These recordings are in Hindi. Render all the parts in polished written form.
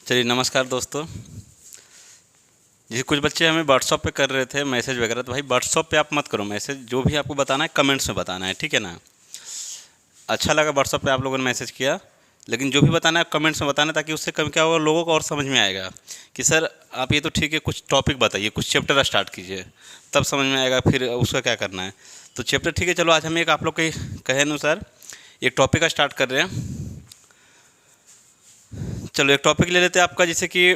चलिए नमस्कार दोस्तों। जैसे कुछ बच्चे हमें व्हाट्सअप पे कर रहे थे मैसेज वगैरह, तो भाई व्हाट्सअप पे आप मत करो मैसेज, जो भी आपको बताना है कमेंट्स में बताना है, ठीक है ना। अच्छा लगा व्हाट्सअप पे आप लोगों ने मैसेज किया, लेकिन जो भी बताना है कमेंट्स में बताना है, ताकि उससे कम क्या होगा, लोगों को और समझ में आएगा कि सर आप ये तो ठीक है, कुछ टॉपिक बताइए, कुछ चैप्टर स्टार्ट कीजिए, तब समझ में आएगा फिर उसका क्या करना है। तो चैप्टर ठीक है, चलो आज हम एक आप लोग के कहे अनुसार एक टॉपिक का स्टार्ट कर रहे हैं। चलो एक टॉपिक ले लेते हैं आपका, जैसे कि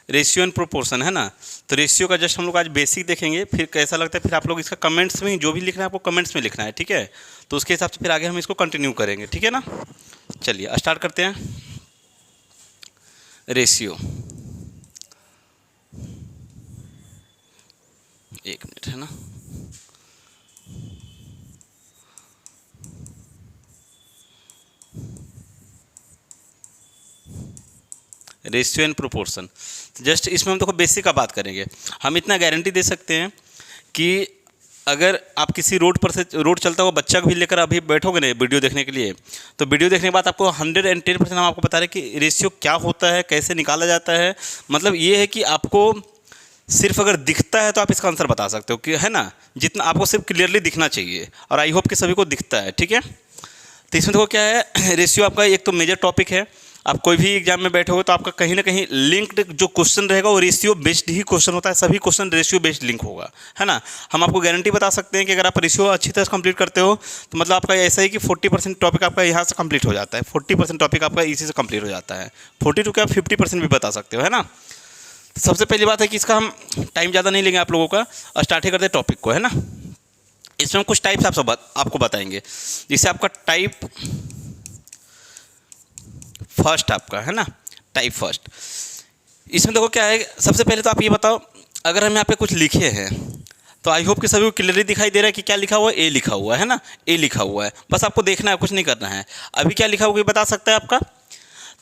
रेशियो एंड प्रोपोर्शन है ना। तो रेशियो का जस्ट हम लोग आज बेसिक देखेंगे, फिर कैसा लगता है फिर आप लोग इसका कमेंट्स में जो भी लिखना है आपको कमेंट्स में लिखना है, ठीक है। तो उसके हिसाब से फिर आगे हम इसको कंटिन्यू करेंगे, ठीक है ना। चलिए स्टार्ट करते हैं। रेशियो, एक मिनट है ना। रेशियो एंड प्रोपोर्शन, जस्ट इसमें हम देखो बेसिक का बात करेंगे। हम इतना गारंटी दे सकते हैं कि अगर आप किसी रोड पर से रोड चलता हुआ बच्चा को भी लेकर अभी बैठोगे ना वीडियो देखने के लिए, तो वीडियो देखने के बाद आपको 110% हम आपको बता रहे हैं कि रेशियो क्या होता है, कैसे निकाला जाता है। मतलब ये है कि आपको सिर्फ अगर दिखता है तो आप इसका आंसर बता सकते हो कि है ना, जितना आपको सिर्फ क्लियरली दिखना चाहिए, और आई होप कि सभी को दिखता है, ठीक है। तो इसमें देखो क्या है, रेशियो आपका एक तो मेजर टॉपिक है। आप कोई भी एग्जाम में बैठे हो तो आपका कहीं ना कहीं लिंक्ड जो क्वेश्चन रहेगा वो रेशियो बेस्ड ही क्वेश्चन होता है, सभी क्वेश्चन रेशियो बेस्ड लिंक होगा, है ना। हम आपको गारंटी बता सकते हैं कि अगर आप रेशियो अच्छी तरह से कंप्लीट करते हो तो मतलब आपका ऐसा है कि 40% टॉपिक आपका यहाँ से कंप्लीट हो जाता है, 40% टॉपिक आपका इसी से कंप्लीट हो जाता है। 42 क्या 50% भी बता सकते हो, है ना। तो सबसे पहली बात है कि इसका हम टाइम ज़्यादा नहीं लेंगे आप लोगों का, और स्टार्ट ही करते हैं टॉपिक को, है ना। इसमें हम कुछ टाइप्स आपको बताएंगे। जैसे आपका टाइप फर्स्ट आपका है ना, टाइप फर्स्ट। इसमें देखो क्या है, सबसे पहले तो आप ये बताओ, अगर हम यहाँ पे कुछ लिखे हैं तो आई होप कि सभी को क्लियरली दिखाई दे रहा है कि क्या लिखा हुआ है, ए लिखा हुआ है ना, ए लिखा हुआ है। बस आपको देखना है, कुछ नहीं करना है। अभी क्या लिखा हुआ ये बता सकता है आपका,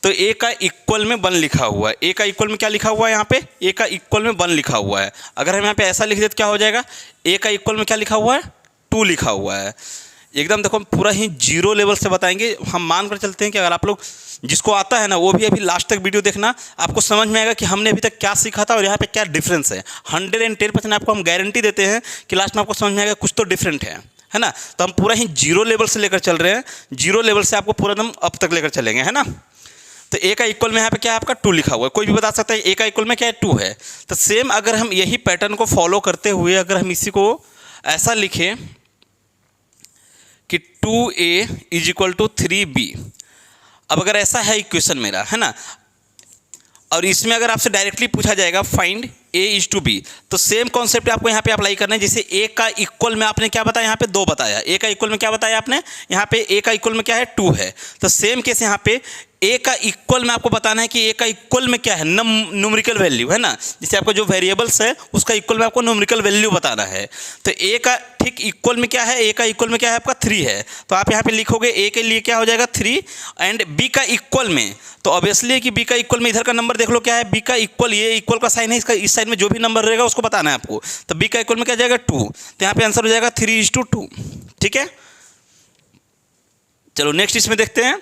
तो ए का इक्वल में 1 लिखा हुआ है। ए का इक्वल में क्या लिखा हुआ है यहाँ पे, ए का इक्वल में 1 लिखा हुआ है। अगर हम यहाँ पे ऐसा लिख दें तो क्या हो जाएगा, ए का इक्वल में क्या लिखा हुआ है, 2 लिखा हुआ है। एकदम देखो पूरा ही जीरो लेवल से बताएंगे। हम मान कर चलते हैं कि अगर आप लोग जिसको आता है ना वो भी अभी लास्ट तक वीडियो देखना, आपको समझ में आएगा कि हमने अभी तक क्या सीखा था और यहाँ पे क्या डिफरेंस है। 110% आपको हम गारंटी देते हैं कि लास्ट में आपको समझ में आएगा कुछ तो डिफरेंट है ना। तो हम पूरा ही जीरो लेवल से लेकर चल रहे हैं, जीरो लेवल से आपको पूरा एकदम अब तक लेकर चलेंगे, है ना। तो ए का इक्वल में यहाँ पे क्या है आपका 2 लिखा हुआ है। कोई भी बता सकता है ए का इक्वल में क्या है, 2 है। तो सेम अगर हम यही पैटर्न को फॉलो करते हुए अगर हम इसी को ऐसा लिखें कि 2a is equal to 3b। अब अगर ऐसा है इक्वेशन मेरा, है ना, और इसमें अगर आपसे डायरेक्टली पूछा जाएगा find a is to b, तो सेम कॉन्सेप्ट आपको यहाँ पे अप्लाई करना है। जैसे a का इक्वल में आपने क्या बताया, यहाँ पे 2 बताया। a का इक्वल में क्या बताया आपने, यहाँ पे a का इक्वल में क्या है, 2 है। तो सेम केस यहाँ पे a का इक्वल में आपको बताना है कि a का इक्वल में क्या है, न्यूमेरिकल वैल्यू, है ना। जैसे आपका जो वेरिएबल्स है उसका इक्वल में आपको न्यूमेरिकल वैल्यू बताना है। तो a का ठीक इक्वल में क्या है, a का इक्वल में क्या है आपका 3 है। तो आप यहाँ पे लिखोगे a के लिए क्या हो जाएगा 3, एंड b का इक्वल में, तो ऑब्वियसली कि b का इक्वल में इधर का नंबर देख लो क्या है, b का इक्वल, ये इक्वल का साइन है, इसका इस साइड में जो भी नंबर रहेगा उसको बताना है आपको। तो b का इक्वल में क्या जाएगा 2, तो यहाँ पे आंसर हो जाएगा 3:2, ठीक है। चलो नेक्स्ट इसमें देखते हैं।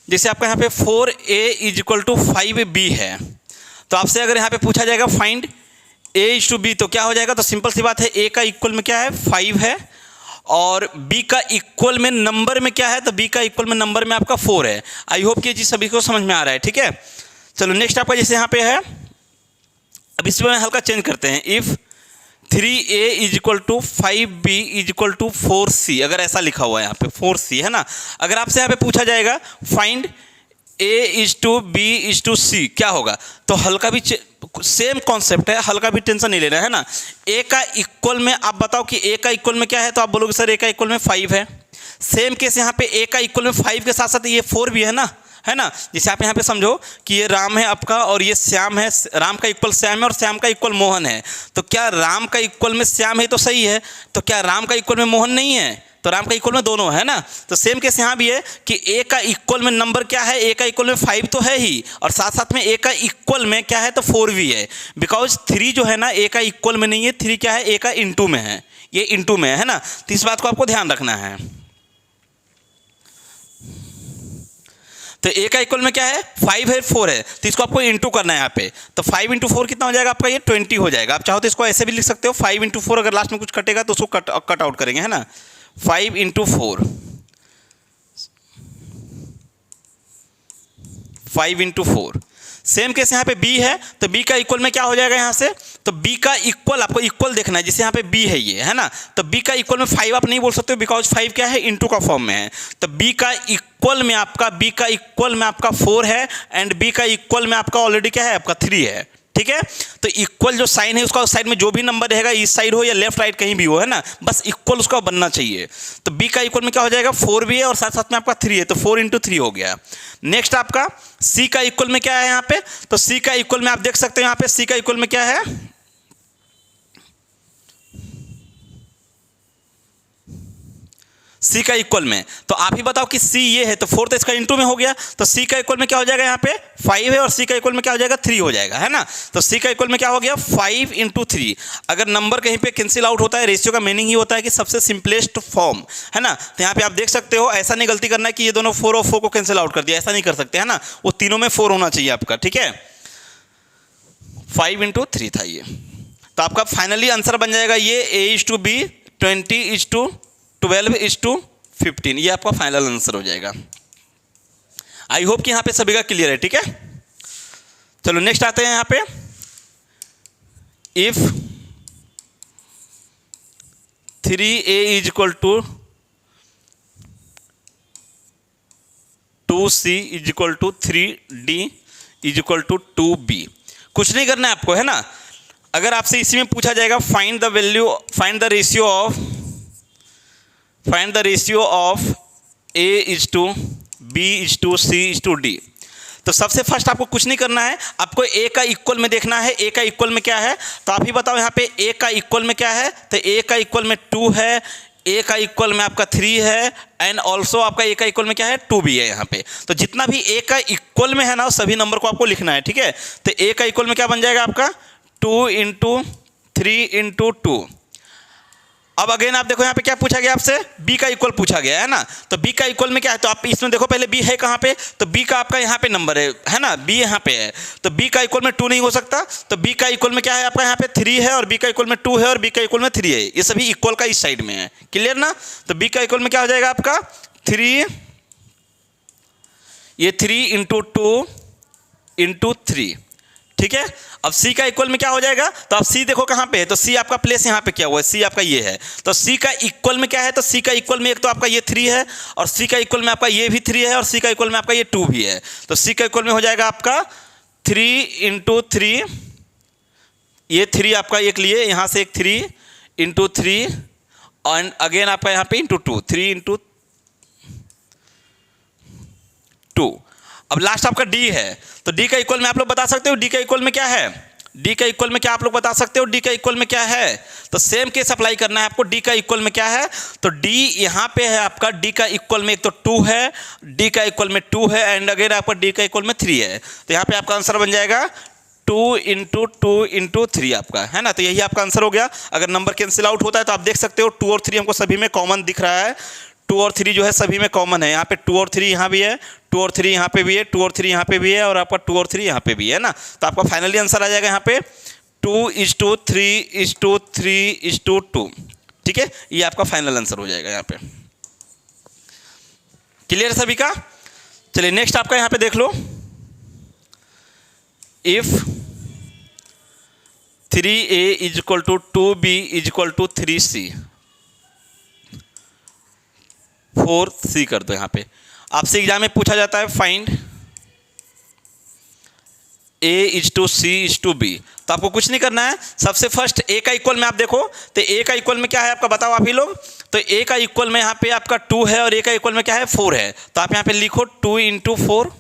जैसे आपका यहाँ पे 4a is equal to 5b है, तो आपसे अगर यहाँ पे पूछा जाएगा find a is to b, तो क्या हो जाएगा, तो सिंपल सी बात है, a का इक्वल में क्या है 5 है, और b का इक्वल में नंबर में क्या है, तो b का इक्वल में नंबर में आपका 4 है। आई होप कि ये चीज़ सभी को समझ में आ रहा है, ठीक है। चलो नेक्स्ट आपका जैसे यहाँ पे है, अब इसमें हल्का चेंज करते हैं। If 3a is equal to 5b is equal to 4c, अगर ऐसा लिखा हुआ है यहाँ पे 4c, है ना। अगर आपसे यहाँ पे पूछा जाएगा find a is to b is to c, क्या होगा, तो हल्का भी सेम कॉन्सेप्ट है, हल्का भी टेंशन नहीं लेना है ना। a का इक्वल में आप बताओ कि a का इक्वल में क्या है, तो आप बोलोगे सर a का इक्वल में 5 है। सेम केस यहाँ पे a का इक्वल में 5 के साथ साथ ये 4 भी है ना। जैसे आप यहाँ पे समझो कि ये राम है आपका और ये श्याम है, राम का इक्वल श्याम है और श्याम का इक्वल मोहन है। तो क्या राम का इक्वल में श्याम है तो सही है, तो क्या राम का इक्वल में मोहन नहीं है, तो राम का इक्वल में दोनों है ना। तो सेम केस यहाँ भी है कि a का इक्वल में नंबर क्या है, a का इक्वल में 5 तो है ही, और साथ साथ में a का इक्वल में क्या है, तो 4 भी है। बिकॉज 3 जो है ना a का इक्वल में नहीं है, 3 क्या है a का इंटू में है, ये इंटू में है ना। तो इस बात को आपको ध्यान रखना है। तो ए का इक्वल में क्या है 5 है 4 है, तो इसको आपको इंटू करना है यहाँ पे। तो 5 इंटू 4 कितना हो जाएगा आपका, ये 20 हो जाएगा। आप चाहो तो इसको ऐसे भी लिख सकते हो, 5 इंटू 4, अगर लास्ट में कुछ कटेगा तो उसको कट आउट करेंगे, है ना। 5 इंटू 4, 5 इंटू 4। सेम केस यहाँ पे b है, तो b का इक्वल में क्या हो जाएगा यहाँ से, तो b का इक्वल आपको इक्वल देखना है, जिसे यहाँ पे b है ये, है ना। तो b का इक्वल में 5 आप नहीं बोल सकते हो, बिकॉज 5 क्या है, इंटू का फॉर्म में है। तो b का इक्वल में आपका 4 है, एंड b का इक्वल में आपका ऑलरेडी क्या है, आपका 3 है, ठीक है। तो इक्वल जो साइन है उसका साइड में जो भी नंबर रहेगा, इस साइड हो या लेफ्ट राइट कहीं भी हो, है ना, बस इक्वल उसका बनना चाहिए। तो b का इक्वल में क्या हो जाएगा, 4 भी है और साथ साथ में आपका 3 है, तो 4 इंटू 3 हो गया। नेक्स्ट आपका c का इक्वल में क्या है यहाँ पे, तो c का इक्वल में आप देख सकते हो यहाँ पे c का इक्वल में क्या है, c का इक्वल में, तो आप ही बताओ कि c ये है, तो 4 तो इसका इंटू में हो गया, तो c का इक्वल में क्या हो जाएगा यहाँ पे 5 है, और c का इक्वल में क्या हो जाएगा 3 हो जाएगा, है ना। तो c का इक्वल में क्या हो गया 5 इंटू 3। अगर नंबर कहीं पे कैंसिल आउट होता है, रेशियो का मीनिंग ही होता है कि सबसे सिंपलेस्ट फॉर्म, है ना। तो यहाँ पे आप देख सकते हो, ऐसा नहीं गलती करना है कि ये दोनों 4 और 4 को कैंसिल आउट कर दिया, ऐसा नहीं कर सकते, है ना। वो तीनों में 4 होना चाहिए आपका, ठीक है। 5 इंटू 3 था ये, तो आपका फाइनली आंसर बन जाएगा ये a/b 20/12/15, ये आपका फाइनल आंसर हो जाएगा। आई होप कि यहाँ पे सभी का क्लियर है, ठीक है। चलो नेक्स्ट आते हैं यहाँ पे, if 3a is equal to 2c is equal to 3d is equal to 2b। कुछ नहीं करना है आपको, है ना। अगर आपसे इसी में पूछा जाएगा find the ratio of a is to b is to c is to d, तो सबसे फर्स्ट आपको कुछ नहीं करना है, आपको a का इक्वल में देखना है। a का इक्वल में क्या है, तो आप ही बताओ यहाँ पे a का इक्वल में क्या है, तो a का इक्वल में 2 है, a का इक्वल में आपका 3 है, एंड ऑल्सो आपका a का इक्वल में क्या है 2 भी है यहाँ पे। तो जितना भी a का इक्वल में है ना, सभी नंबर को आपको लिखना है, ठीक है। तो a का इक्वल में क्या बन जाएगा आपका 2 इंटू 3 इंटू 2। अब अगेन आप देखो यहाँ पे क्या पूछा गया आपसे, b का इक्वल पूछा गया है ना। तो b का इक्वल में क्या है, तो आप इसमें देखो पहले b है कहाँ पे, तो b का आपका यहाँ पे नंबर है ना, b यहाँ पे है, तो b का इक्वल में 2 नहीं हो सकता। तो b का इक्वल में क्या है आपका यहाँ पे 3 है, और b का इक्वल में 2 है, और b का इक्वल में 3 है, ये सभी इक्वल का इस साइड में है, क्लियर ना। तो b का इक्वल में क्या हो जाएगा आपका 3, ये 3 इंटू 2 इंटू 3, ठीक है। अब c का इक्वल में क्या हो जाएगा, तो अब c देखो कहाँ पे है, तो c आपका प्लेस यहाँ पे क्या हुआ है, c आपका ये है। तो c का इक्वल में क्या है, तो c का इक्वल में एक तो आपका ये 3 है, और c का इक्वल में आपका ये भी 3 है, और c का इक्वल में आपका ये 2 भी है। तो c का इक्वल में हो जाएगा आपका 3 इंटू 3, ये 3 आपका एक लिए, यहाँ से एक 3 इंटू 3, एंड अगेन आपका यहाँ पे इंटू 2, 3 इंटू 2। अब लास्ट आपका d है, तो d का इक्वल में आप लोग बता सकते हो d का इक्वल में क्या है, d का इक्वल में क्या आप लोग बता सकते हो d का इक्वल में क्या है। तो सेम केस अप्लाई करना है आपको, d का इक्वल में क्या है, तो d यहाँ पे है आपका, d का इक्वल में एक तो 2 है, d का इक्वल में 2 है, एंड अगेन आपका d का इक्वल में 3 है। तो यहाँ पे आपका आंसर बन जाएगा 2 इंटू 2 इंटू 3 आपका, है ना। तो यही आपका आंसर हो गया। अगर नंबर कैंसिल आउट होता है तो आप देख सकते हो 2 और 3 हमको सभी में कॉमन दिख रहा है, 2 और 3 जो है सभी में कॉमन है। यहाँ पे 2 और 3 यहाँ भी है, 2 और 3 यहाँ पे भी है, 2 और 3 यहाँ पे भी है, और आपका 2 और 3 यहाँ पे भी है ना। तो आपका फाइनली आंसर आ जाएगा यहाँ पे 2:3:3:2, ठीक है। ये आपका फाइनल आंसर हो जाएगा यहाँ पे। क्लियर है सभी का। चलिए नेक्स्ट आपका यहाँ पे देख लो, if 3a is equal to 2b is equal to 3c, 4c कर दो। यहाँ पे आपसे एग्जाम में पूछा जाता है find a is to c is to b, तो आपको कुछ नहीं करना है। सबसे फर्स्ट a का इक्वल में आप देखो, तो a का इक्वल में क्या है आपका बताओ आप ही लोग। तो a का इक्वल में यहाँ पे आपका 2 है, और a का इक्वल में क्या है 4 है, तो आप यहाँ पे लिखो 2 इंटू 4,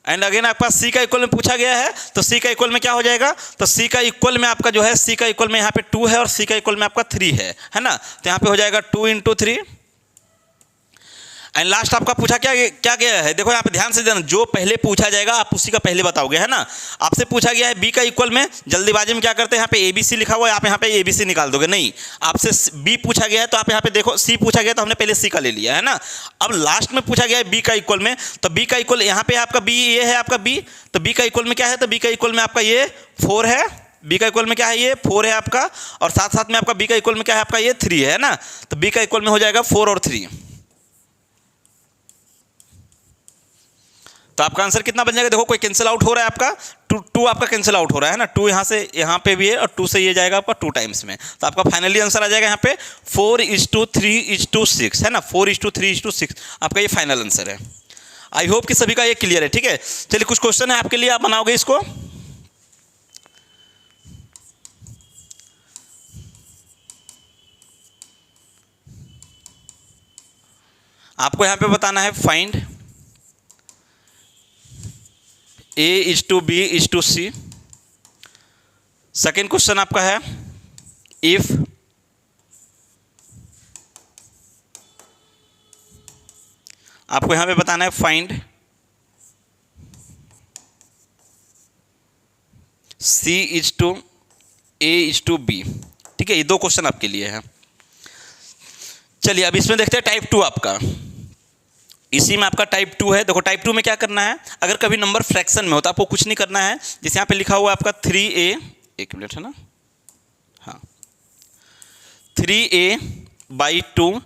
एंड अगेन आपका c का इक्वल में पूछा गया है, तो c का इक्वल में क्या हो जाएगा, तो c का इक्वल में आपका जो है c का इक्वल में यहाँ पे 2 है, और c का इक्वल में आपका 3 है ना। तो यहाँ पे हो जाएगा 2 इंटू 3, एंड लास्ट आपका पूछा क्या क्या गया है, देखो यहाँ पे ध्यान से देना, जो पहले पूछा जाएगा आप उसी का पहले बताओगे, है ना। आपसे पूछा गया है बी का इक्वल में, जल्दीबाजी में क्या करते हैं, यहाँ पे ए बी सी लिखा हुआ है, आप यहाँ पे ए बी सी निकाल दोगे, नहीं। आपसे बी पूछा गया है तो आप यहाँ पे देखो, सी पूछा गया तो हमने पहले सी का ले लिया, है ना। अब लास्ट में पूछा गया है बी का इक्वल में, तो बी का इक्वल यहाँ पे आपका बी, ये है आपका बी, तो बी का इक्वल में क्या है, तो बी का इक्वल में आपका ये 4 है, बी का इक्वल में क्या है, ये 4 है आपका, और साथ साथ में आपका बी का इक्वल में क्या है आपका, ये 3 है ना। तो बी का इक्वल में हो जाएगा 4 और 3। तो आपका आंसर कितना बन जाएगा, देखो कोई कैंसिल आउट हो रहा है आपका, टू आपका कैंसिल आउट हो रहा है ना, 2 यहाँ से यहाँ पे भी है और 2 से ये जाएगा आपका 2 टाइम्स में। तो आपका फाइनली आंसर आ जाएगा यहाँ पे 4:3:6, है ना, 4:3:6 आपका ये फाइनल आंसर है। आई होप कि सभी का ये क्लियर है, ठीक है। चलिए कुछ क्वेश्चन है आपके लिए, आप बनाओगे इसको। आपको यहाँ पे बताना है फाइंड A:B:C। सेकेंड क्वेश्चन आपका है इफ आपको यहां पे बताना है फाइंड C:A:B। ठीक है, ये 2 क्वेश्चन आपके लिए है। चलिए अब इसमें देखते हैं टाइप 2 आपका, इसी में आपका टाइप 2 है। देखो टाइप 2 में क्या करना है, अगर कभी नंबर फ्रैक्शन में हो तो आपको कुछ नहीं करना है, जैसे यहाँ पे लिखा हुआ है आपका 3A, एक मिनट है ना, हाँ, 3A/2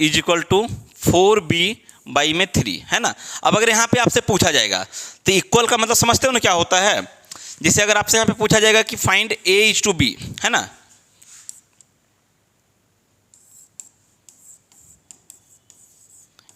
= 4B/3, है ना। अब अगर यहाँ पे आपसे पूछा जाएगा तो इक्वल का मतलब समझते हो ना क्या होता है, जैसे अगर आपसे यहाँ पे पूछा जाएगा कि फाइंड A:B, है ना,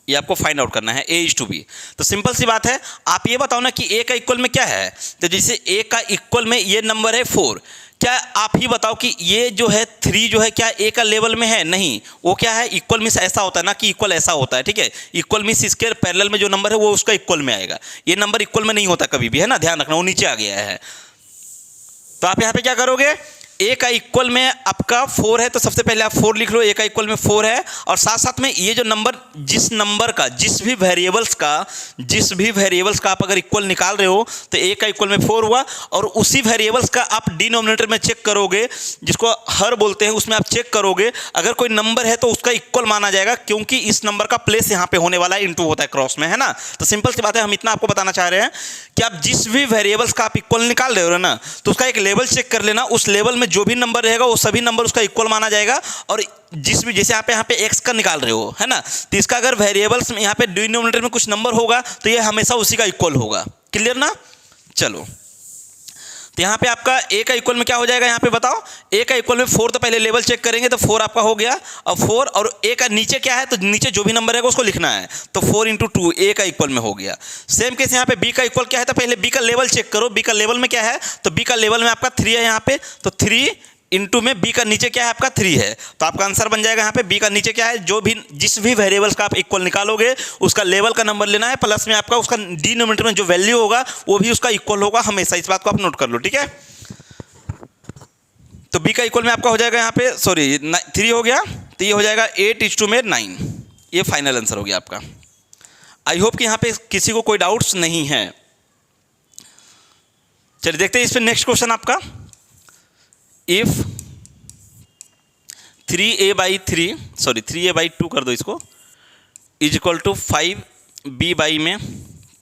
ये आपको फाइंड आउट करना है A:B। तो सिंपल सी बात है, आप ये बताओ ना कि A का इक्वल में क्या है, तो जैसे A का इक्वल में ये नंबर है 4, क्या आप ही बताओ कि ये जो है 3 जो है क्या A का लेवल में है, नहीं, वो क्या है, इक्वल मीन्स ऐसा होता है ना कि इक्वल ऐसा होता है, ठीक है। इक्वल मीन्स इसके पैरेलल में जो नंबर है वो उसका इक्वल में आएगा, ये नंबर इक्वल में नहीं होता कभी भी, है ना, ध्यान रखना, वो नीचे आ गया है। तो आप यहाँ पे क्या करोगे, A का इक्वल में आपका 4 है तो सबसे पहले आप 4 लिख लो, A का इक्वल में 4 है, और साथ साथ में ये जो नंबर, जिस नंबर का जिस भी वेरिएबल्स का आप अगर इक्वल निकाल रहे हो तो A का इक्वल में 4 हुआ, और उसी वेरिएबल्स का आप डिनोमिनेटर में चेक करोगे, जिसको हर बोलते हैं, उसमें आप चेक करोगे, अगर कोई नंबर है तो उसका इक्वल माना जाएगा, क्योंकि इस नंबर का प्लेस यहाँ पे होने वाला है, इंटू होता है क्रॉस में, है ना। तो सिंपल सी बात है, हम इतना आपको बताना चाह रहे हैं कि आप जिस भी वेरिएबल्स का आप इक्वल निकाल रहे हो ना, तो उसका एक लेवल चेक कर लेना, उस लेवल में जो भी नंबर रहेगा वो सभी नंबर उसका इक्वल माना जाएगा। और जिस भी, जैसे यहाँ पे x का निकाल रहे हो, है ना, तो इसका अगर वेरिएबल्स में यहाँ पे डिनोमिनेटर में कुछ नंबर होगा तो ये हमेशा उसी का इक्वल होगा। क्लियर ना। चलो तो यहाँ पे आपका A का इक्वल में क्या हो जाएगा, यहाँ पे बताओ, A का इक्वल में 4, तो पहले लेवल चेक करेंगे, तो 4 आपका हो गया, और 4 और A का नीचे क्या है, तो नीचे जो भी नंबर रहेगा उसको लिखना है, तो 4 × 2 A का इक्वल में हो गया। सेम केस यहाँ पे B का इक्वल क्या है, तो पहले B का लेवल चेक करो, B का लेवल में क्या है, तो B का लेवल में आपका 3 है यहाँ पे, तो 3 इंटू में B का नीचे क्या है आपका 3 है, तो आपका आंसर बन जाएगा यहाँ पे B का नीचे क्या है, जो भी जिस भी वेरिएबल्स का आप इक्वल निकालोगे उसका लेवल का नंबर लेना है, प्लस में आपका उसका डिनोमिनेटर में जो वैल्यू होगा वो भी उसका इक्वल होगा हमेशा, इस बात को आप नोट कर लो, ठीक है। तो B का इक्वल में आपका हो जाएगा यहाँ पे, सॉरी 3 हो गया, तो ये हो जाएगा 8:9, ये फाइनल आंसर हो गया आपका। आई होप कि यहाँ पे किसी को कोई डाउट्स नहीं है। चलिए देखते हैं इस पे नेक्स्ट क्वेश्चन आपका, इफ 3A/2 कर दो इसको, = 5B/3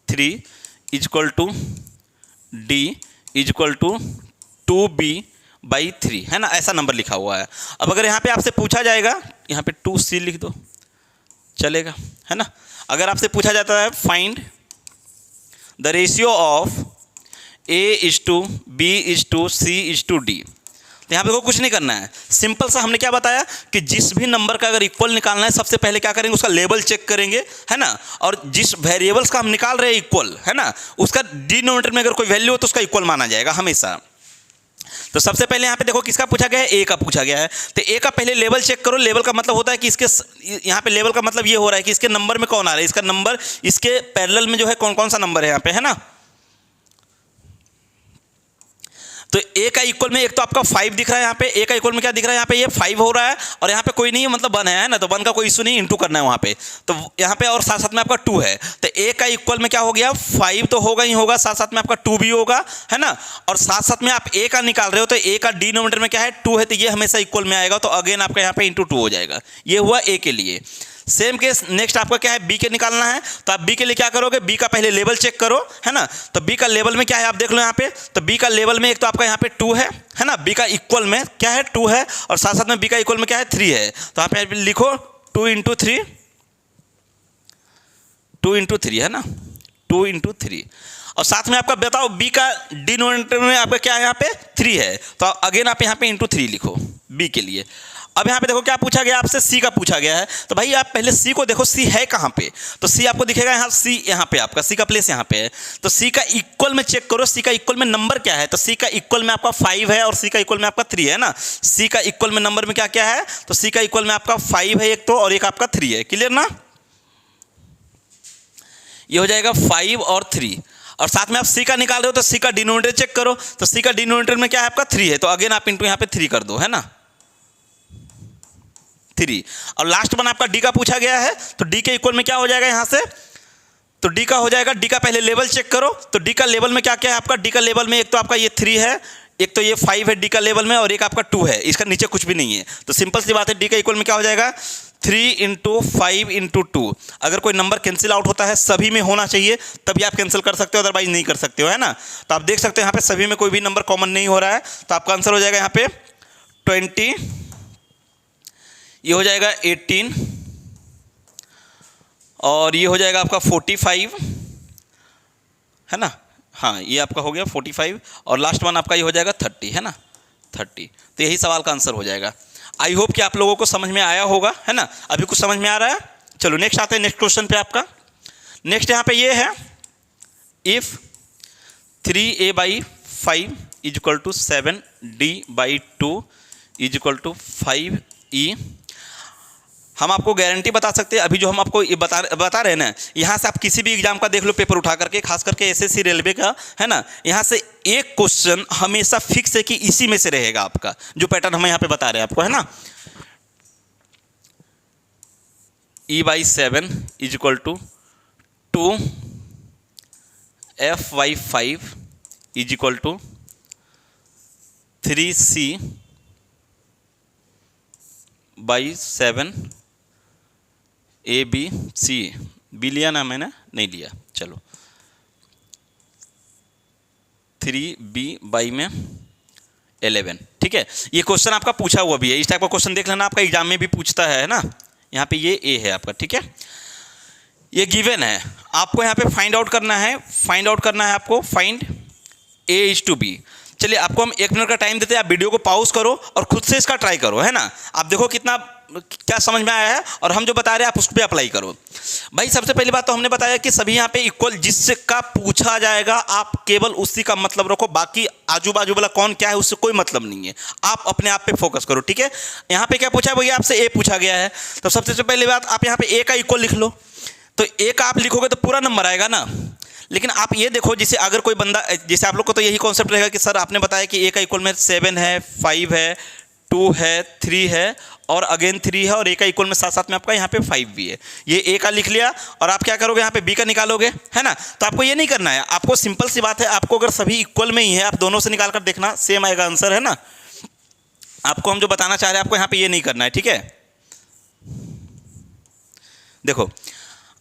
= D = 2B/3, है ना, ऐसा नंबर लिखा हुआ है। अब अगर यहाँ पे आपसे पूछा जाएगा, यहाँ पे 2C लिख दो, चलेगा, है ना। अगर आपसे पूछा जाता है find the ratio of A:B:C:D, तो यहाँ पे देखो कुछ नहीं करना है, सिंपल सा हमने क्या बताया कि जिस भी नंबर का अगर इक्वल निकालना है सबसे पहले क्या करेंगे, उसका लेवल चेक करेंगे, है ना, और जिस वेरिएबल्स का हम निकाल रहे हैं इक्वल, है ना, उसका डिनोमिनेटर में अगर कोई वैल्यू हो तो उसका इक्वल माना जाएगा हमेशा। तो सबसे पहले यहाँ पे देखो किसका पूछा गया है, A का पूछा गया है, तो A का पहले लेवल चेक करो। लेवल का मतलब होता है कि इसके, यहाँ पे लेवल का मतलब ये हो रहा है कि इसके नंबर में कौन आ रहा है, इसका नंबर इसके पैरेलल में जो है कौन कौन सा नंबर है यहाँ पे, है ना। तो ए का इक्वल में एक तो आपका 5 दिख रहा है यहाँ पे, ए का इक्वल में क्या दिख रहा है यहाँ पे, ये 5 हो रहा है, और यहाँ पे कोई नहीं है, मतलब 1 है ना, तो 1 का कोई इशू नहीं, इंटू करना है वहाँ पे। तो यहाँ पे और साथ साथ में आपका 2 है, तो ए का इक्वल में क्या हो गया, 5 तो होगा ही होगा, साथ साथ में आपका 2 भी होगा, है ना। और साथ साथ में आप ए का निकाल रहे हो, तो ए का डिनोमिनेटर में क्या है, 2 है, तो ये हमेशा इक्वल में आएगा, तो अगेन आपका यहाँ पे इंटू 2 हो जाएगा। ये हुआ ए के लिए। सेम केस नेक्स्ट आपका क्या है, बी के निकालना है। तो आप बी के लिए क्या करोगे, बी का पहले लेवल चेक करो, है ना। तो बी का लेवल में क्या है आप देख लो यहाँ पे, तो बी का लेवल में एक तो आपका यहाँ पे 2 है ना, बी का इक्वल में क्या है 2 है, और साथ साथ में बी का इक्वल में क्या है 3 है। तो यहाँ पे लिखो 2 इंटू 3, 2 इंटू 3 है ना, 2 इंटू 3, और साथ में आपका बताओ बी का डिनोमिनेटर में आपका क्या है यहाँ पे 3 है, तो अगेन आप यहाँ पे इंटू 3 लिखो बी के लिए। अब यहाँ पे देखो क्या पूछा गया आपसे, सी का पूछा गया है, तो भाई आप पहले सी को देखो, सी है कहाँ पे, तो सी आपको दिखेगा यहाँ, सी यहाँ पे आपका सी का प्लेस यहाँ पे है। तो सी का इक्वल में चेक करो, सी का इक्वल में नंबर क्या है, तो सी का इक्वल में आपका 5 है, और सी का इक्वल में आपका 3 है ना। सी का इक्वल में नंबर में क्या क्या है, तो सी का इक्वल में आपका 5 है एक तो, और एक आपका 3 है, क्लियर ना। ये हो जाएगा 5 और 3, और साथ में आप सी का निकाल रहे हो, तो सी का डिनोमिनेटर चेक करो, तो सी का डिनोमिनेटर में क्या है आपका 3 है, तो अगेन आप इंटू यहाँ पे 3 कर दो, है ना, 3। और लास्ट वन आपका डी का पूछा गया है, तो डी के इक्वल में क्या हो जाएगा यहाँ से, तो डी का हो जाएगा, डी का पहले लेवल चेक करो, तो डी का लेवल में क्या क्या है आपका, डी का लेवल में एक तो आपका ये 3 है, एक तो ये 5 है डी का लेवल में, और एक आपका 2 है, इसका नीचे कुछ भी नहीं है। तो सिंपल सी बात है, डी का इक्वल में क्या हो जाएगा 3 इंटू 5 इंटू 2। अगर कोई नंबर कैंसिल आउट होता है, सभी में होना चाहिए, तभी आप कैंसिल कर सकते हो, अदरवाइज नहीं कर सकते हो, है ना। तो आप देख सकते हो यहाँ पे सभी में कोई भी नंबर कॉमन नहीं हो रहा है, तो आपका आंसर हो जाएगा यहाँ पे 20, ये हो जाएगा 18, और ये हो जाएगा आपका 45, है ना, हाँ ये आपका हो गया 45, और लास्ट वन आपका ये हो जाएगा 30, है ना, 30। तो यही सवाल का आंसर हो जाएगा। आई होप कि आप लोगों को समझ में आया होगा, है ना। अभी कुछ समझ में आ रहा है, चलो नेक्स्ट आते हैं नेक्स्ट क्वेश्चन पे आपका। नेक्स्ट यहाँ पे ये है, if 3a/5 is equal to 7d/2 is equal to 5e। हम आपको गारंटी बता सकते हैं, अभी जो हम आपको ये बता रहे हैं ना, यहाँ से आप किसी भी एग्जाम का देख लो पेपर उठा करके, खास करके एसएससी रेलवे का, है ना, यहाँ से एक क्वेश्चन हमेशा फिक्स है कि इसी में से रहेगा आपका, जो पैटर्न हम यहाँ पे बता रहे हैं आपको, है ना। e/7 is equal to 2f/5 is equal to 3c/7 ABC। B लिया ना मैंने, नहीं लिया, चलो 3b/11, ठीक है। ये क्वेश्चन आपका पूछा हुआ भी है, इस टाइप का क्वेश्चन देख लेना, आपका एग्जाम में भी पूछता है ना। यहाँ पे ये ए है आपका, ठीक है, ये गिवन है, आपको यहाँ पे फाइंड आउट करना है, आपको फाइंड a/b। चलिए आपको हम 1 मिनट का टाइम देते हैं, आप वीडियो को पॉज करो और खुद से इसका ट्राई करो, है ना। आप देखो कितना क्या समझ में आया है, और हम जो बता रहे हैं आप उस पर अप्लाई करो। भाई सबसे पहली बात तो हमने बताया कि सभी यहाँ पे इक्वल, जिसका पूछा जाएगा आप केवल उसी का मतलब रखो, बाकी आजू बाजू वाला कौन क्या है उससे कोई मतलब नहीं है, आप अपने आप पे फोकस करो, ठीक है। यहाँ पे क्या पूछा है भैया, आपसे ए पूछा गया है, तो सबसे पहली बात आप यहाँ पे ए का इक्वल लिख लो। तो ए का आप लिखोगे तो पूरा नंबर आएगा ना, लेकिन आप ये देखो, जैसे अगर कोई बंदा, जैसे आप लोग को तो यही कॉन्सेप्ट रहेगा कि सर आपने बताया कि ए का इक्वल में 7 है, 5 है, 2 है, 3 है, और अगेन 3 है, और ए का इक्वल में साथ साथ में आपका यहाँ पे 5 भी है। ये ए का लिख लिया, और आप क्या करोगे यहाँ पे बी का निकालोगे, है ना। तो आपको ये नहीं करना है, आपको सिंपल सी बात है, आपको अगर सभी इक्वल में ही है, आप दोनों से निकाल कर देखना, सेम आएगा आंसर, है ना। आपको हम जो बताना चाह रहे हैं, आपको यहाँ पे ये नहीं करना है, ठीक है। देखो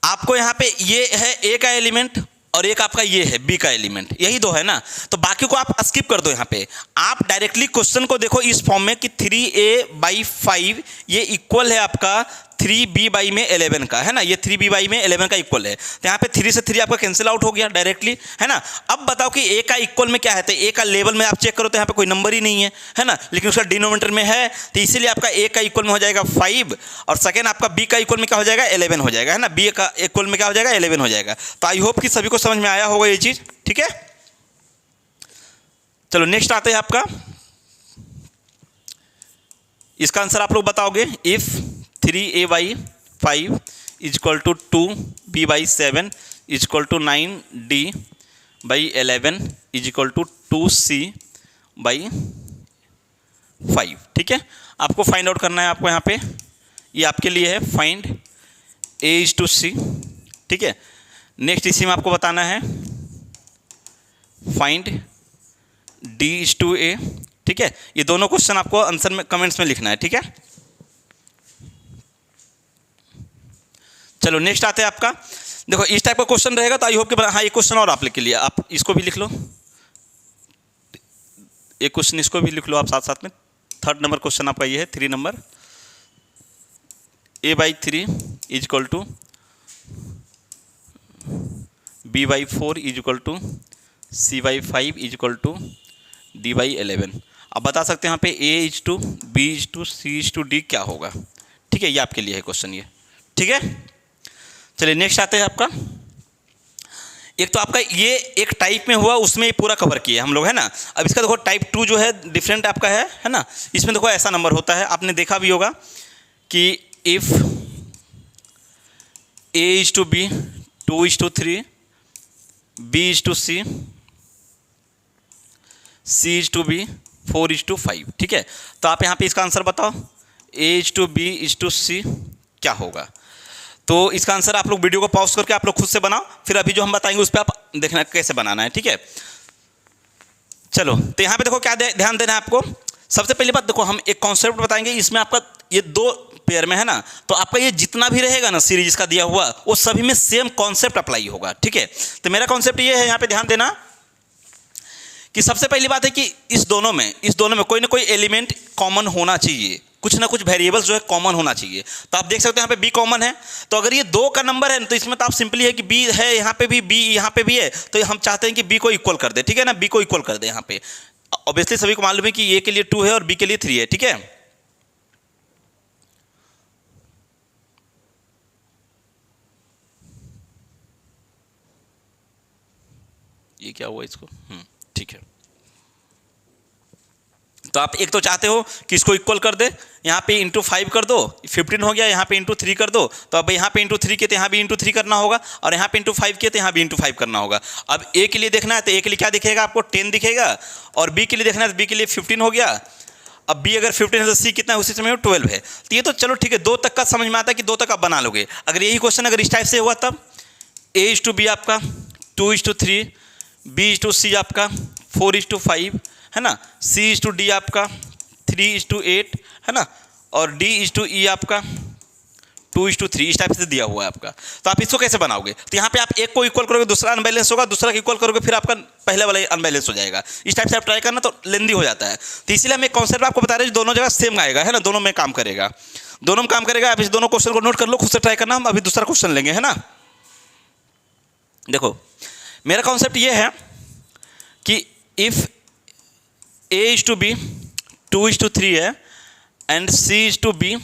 आपको यहाँ पे ये है ए का एलिमेंट, और एक आपका ये है बी का एलिमेंट, यही दो है ना, तो बाकी को आप स्किप कर दो। यहाँ पे आप डायरेक्टली क्वेश्चन को देखो इस फॉर्म में कि 3a/5 ये इक्वल है आपका 3b/11 का, है ना, ये 3b/11 का इक्वल है, तो यहाँ पे 3 से 3 आपका कैंसिल आउट हो गया डायरेक्टली, है ना। अब बताओ कि ए का इक्वल में क्या है, तो ए का लेवल में आप चेक करो तो यहाँ पे कोई नंबर ही नहीं है ना, लेकिन उसका डिनोमिनेटर में है, तो इसीलिए आपका ए का इक्वल में हो जाएगा 5, और सेकेंड आपका बी का इक्वल में क्या हो जाएगा 11 हो जाएगा, है ना, बी का इक्वल में क्या हो जाएगा 11 हो जाएगा। तो आई होप कि सभी को समझ में आया होगा ये चीज़, ठीक है। चलो नेक्स्ट आते हैं आपका, इसका आंसर आप लोग बताओगे। If 3a/5 is equal to 2b/7 is equal to 9d/11 is equal to 2c by 5, ठीक है। आपको फाइंड आउट करना है, आपको यहाँ पे ये आपके लिए है फाइंड A/C, ठीक है। नेक्स्ट इसी में आपको बताना है फाइंड D/A, ठीक है। ये दोनों क्वेश्चन आपको आंसर में कमेंट्स में लिखना है, ठीक है। चलो नेक्स्ट आते हैं आपका, देखो इस टाइप का क्वेश्चन रहेगा तो आई होप कि हाँ एक क्वेश्चन और आप लिख के लिए, आप इसको भी लिख लो, एक क्वेश्चन इसको भी लिख लो आप साथ साथ में। 3rd नंबर क्वेश्चन आपका ये है, 3 number, A/3 is equal to B/4 is equal to C/5 is equal to D/11। आप बता सकते हैं यहाँ पे A/2 B/2 C/D क्या होगा, ठीक है। ये आपके लिए है क्वेश्चन ये, ठीक है। चलिए नेक्स्ट आते हैं आपका, एक तो आपका ये एक टाइप में हुआ, उसमें पूरा कवर किया हम लोग, है ना। अब इसका देखो टाइप 2 जो है डिफरेंट आपका है ना। इसमें देखो ऐसा नंबर होता है, आपने देखा भी होगा कि इफ A/B 2/3 B/C C/B 4/5, ठीक है। तो आप यहाँ पे इसका आंसर बताओ A/B/C क्या होगा। तो इसका आंसर आप लोग वीडियो को पॉज करके आप लोग खुद से बनाओ, फिर अभी जो हम बताएंगे उस पर आप देखना कैसे बनाना है, ठीक है। चलो तो यहाँ पे देखो क्या ध्यान देना है आपको। सबसे पहली बात देखो, हम एक कॉन्सेप्ट बताएंगे, इसमें आपका ये 2 पेयर में है ना, तो आपका ये जितना भी रहेगा ना सीरीज इसका दिया हुआ, वो सभी में सेम कॉन्सेप्ट अप्लाई होगा, ठीक है। तो मेरा कॉन्सेप्ट ये है, यहाँ पे ध्यान देना कि सबसे पहली बात है कि इस दोनों में कोई ना कोई एलिमेंट कॉमन होना चाहिए, कुछ ना कुछ वेरिएबल्स जो है कॉमन होना चाहिए। तो आप देख सकते हैं यहाँ पे b कॉमन है, तो अगर ये 2 का नंबर है तो इसमें तो आप सिंपली है कि b है, यहाँ पे भी b यहाँ पे भी है, तो हम चाहते हैं कि b को इक्वल कर दे, ठीक है ना। b को इक्वल कर दे, यहाँ पे ऑब्वियसली सभी को मालूम है कि a के लिए 2 है और b के लिए 3 है, ठीक है। ये क्या हुआ इसको, ठीक है। तो आप एक तो चाहते हो कि इसको इक्वल कर दे, यहाँ पे इंटू 5 कर दो, 15 हो गया, यहाँ पे इंटू 3 कर दो, तो अब यहाँ पे इंटू 3 किए तो यहाँ भी इंटू 3 करना होगा, और यहाँ पे इंटू 5 किए तो यहाँ भी इंटू 5 करना होगा। अब ए के लिए देखना है तो ए के लिए क्या दिखेगा आपको, 10 दिखेगा, और बी के लिए देखना है तो बी के लिए 15 हो गया। अब बी अगर 15 है तो सी कितना है, उसी समय 12 है। तो ये तो चलो ठीक है, 2 तक का समझ में आता है कि 2 तक आप बना लोगे। अगर यही क्वेश्चन अगर इस टाइप से हुआ तब A/B आपका 2/3 B/C आपका 4/5 है ना, C/D आपका 3/8 है ना, और D/E आपका 2/3 इस टाइप से दिया हुआ है आपका। तो आप इसको कैसे बनाओगे, तो यहाँ पे आप एक को इक्वल करोगे दूसरा अनबैलेंस होगा, दूसरा को इक्वल करोगे फिर आपका पहले वाला अनबैलेंस हो जाएगा। इस टाइप से आप ट्राई करना तो लेंदी हो जाता है। तो इसीलिए हम एक कॉन्सेप्ट आपको बता रहे हैं, दोनों जगह सेम आएगा, है ना, दोनों में काम करेगा, दोनों में काम करेगा। आप इस दोनों क्वेश्चन को नोट कर लो, खुद से ट्राई करना। हम अभी दूसरा क्वेश्चन लेंगे, है ना। देखो मेरा कॉन्सेप्ट ये है कि इफ A/B 2/3 है एंड C/B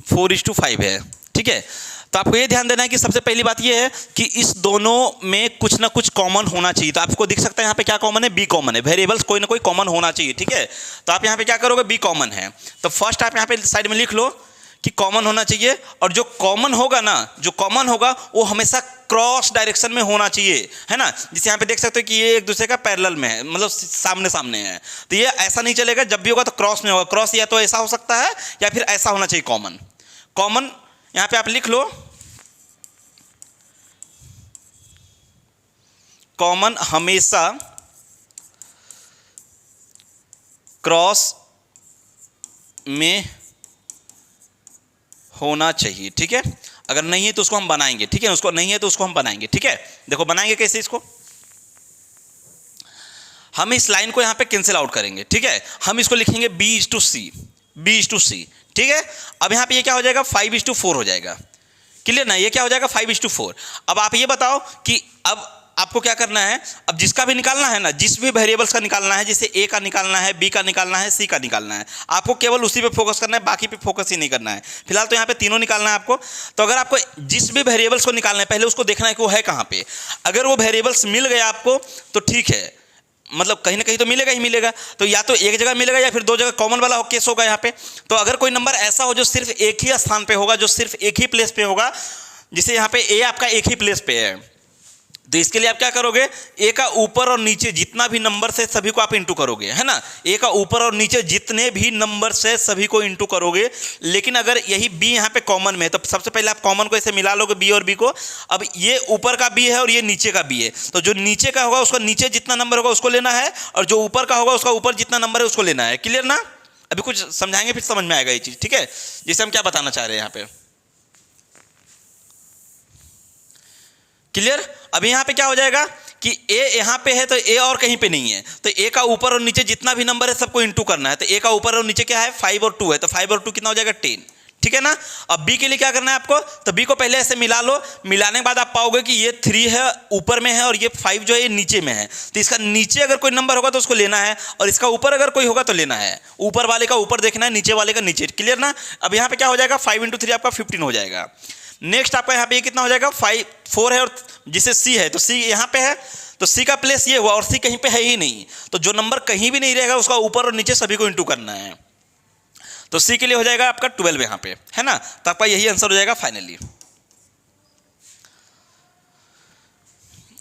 4/5 है, ठीक है। तो आपको ये ध्यान देना है कि सबसे पहली बात ये है कि इस दोनों में कुछ ना कुछ कॉमन होना चाहिए। तो आपको दिख सकता है यहाँ पे क्या कॉमन है, b कॉमन है, वेरिएबल्स कोई ना कोई कॉमन होना चाहिए, ठीक है। तो आप यहाँ पे क्या करोगे, b कॉमन है, तो फर्स्ट आप यहाँ पे साइड में लिख लो कि कॉमन होना चाहिए, और जो कॉमन होगा ना, जो कॉमन होगा वो हमेशा क्रॉस डायरेक्शन में होना चाहिए, है ना। जिसे यहाँ पे देख सकते हो कि ये एक दूसरे का पैरेलल में है, मतलब सामने सामने है। तो ये ऐसा नहीं चलेगा, जब भी होगा तो क्रॉस में होगा। क्रॉस या तो ऐसा हो सकता है या फिर ऐसा होना चाहिए, कॉमन। कॉमन यहाँ पे आप लिख लो, कॉमन हमेशा क्रॉस में होना चाहिए, ठीक है। अगर नहीं है तो उसको हम बनाएंगे, ठीक है, उसको नहीं है तो उसको हम बनाएंगे, ठीक है। देखो बनाएंगे कैसे इसको, हम इस लाइन को यहां पे कैंसिल आउट करेंगे, ठीक है। हम इसको लिखेंगे B/C, ठीक है। अब यहां पे ये क्या हो जाएगा, 5/4 हो जाएगा, क्लियर ना। ये क्या हो जाएगा, 5/4। अब आप ये बताओ कि अब आपको क्या करना है, अब जिसका भी निकालना है ना, जिस भी वेरिएबल्स का निकालना है, जैसे ए का निकालना है, बी का निकालना है, सी का निकालना है, आपको केवल उसी पे फोकस करना है, बाकी पे फोकस ही नहीं करना है। फिलहाल तो यहाँ पे तीनों निकालना है आपको। तो अगर आपको जिस भी वेरिएबल्स को निकालना है, पहले उसको देखना है कि वो है कहाँ पे। अगर वो वेरिएबल्स मिल गया आपको तो ठीक है, मतलब कहीं ना कहीं तो मिलेगा ही मिलेगा। तो या तो एक जगह मिलेगा या फिर 2 जगह कॉमन वाला केस होगा यहाँ पे। तो अगर कोई नंबर ऐसा हो जो सिर्फ एक ही स्थान पे होगा, जो सिर्फ एक ही प्लेस पे होगा, जैसे यहाँ पे ए आपका एक ही प्लेस पे है, तो इसके लिए आप क्या करोगे, ए का ऊपर और नीचे जितना भी नंबर से सभी को आप इंटू करोगे, है ना। ए का ऊपर और नीचे जितने भी नंबर से सभी को इंटू करोगे। लेकिन अगर यही बी यहाँ पे कॉमन में है तो सबसे पहले आप कॉमन को ऐसे मिला लोगे बी और बी को। अब ये ऊपर का बी है और ये नीचे का बी है, तो जो नीचे का होगा उसका नीचे जितना नंबर होगा उसको लेना है, और जो ऊपर का होगा उसका ऊपर जितना नंबर है उसको लेना है। क्लियर ना। अभी कुछ समझाएंगे फिर समझ में आएगा ये चीज, ठीक है। जैसे हम क्या बताना चाह रहे हैं यहाँ पे, क्लियर। अभी यहाँ पे क्या हो जाएगा कि ए यहाँ पे है तो ए और कहीं पे नहीं है, तो ए का ऊपर और नीचे जितना भी नंबर है सबको इंटू करना है। तो ए का ऊपर और नीचे क्या है, 5 और 2 है, तो 5 और 2 कितना हो जाएगा 10, ठीक है ना। अब बी के लिए क्या करना है आपको, तो बी को पहले ऐसे मिला लो। मिलाने के बाद आप पाओगे कि ये 3 है ऊपर में है और ये 5 जो है ये नीचे में है। तो इसका नीचे अगर कोई नंबर होगा तो उसको लेना है, और इसका ऊपर अगर कोई होगा तो लेना है। ऊपर वाले का ऊपर देखना है, नीचे वाले का नीचे। क्लियर ना। अब यहाँ पे क्या हो जाएगा, 5 × 3 आपका 15 हो जाएगा। नेक्स्ट आपका यहाँ पे ये कितना हो जाएगा, 4 है, और जिसे सी है तो सी यहाँ पे है, तो सी का प्लेस ये हुआ और सी कहीं पे है ही नहीं, तो जो नंबर कहीं भी नहीं रहेगा उसका ऊपर और नीचे सभी को इंटू करना है। तो सी के लिए हो जाएगा आपका 12 यहाँ पे, है ना। तो आपका यही आंसर हो जाएगा फाइनली।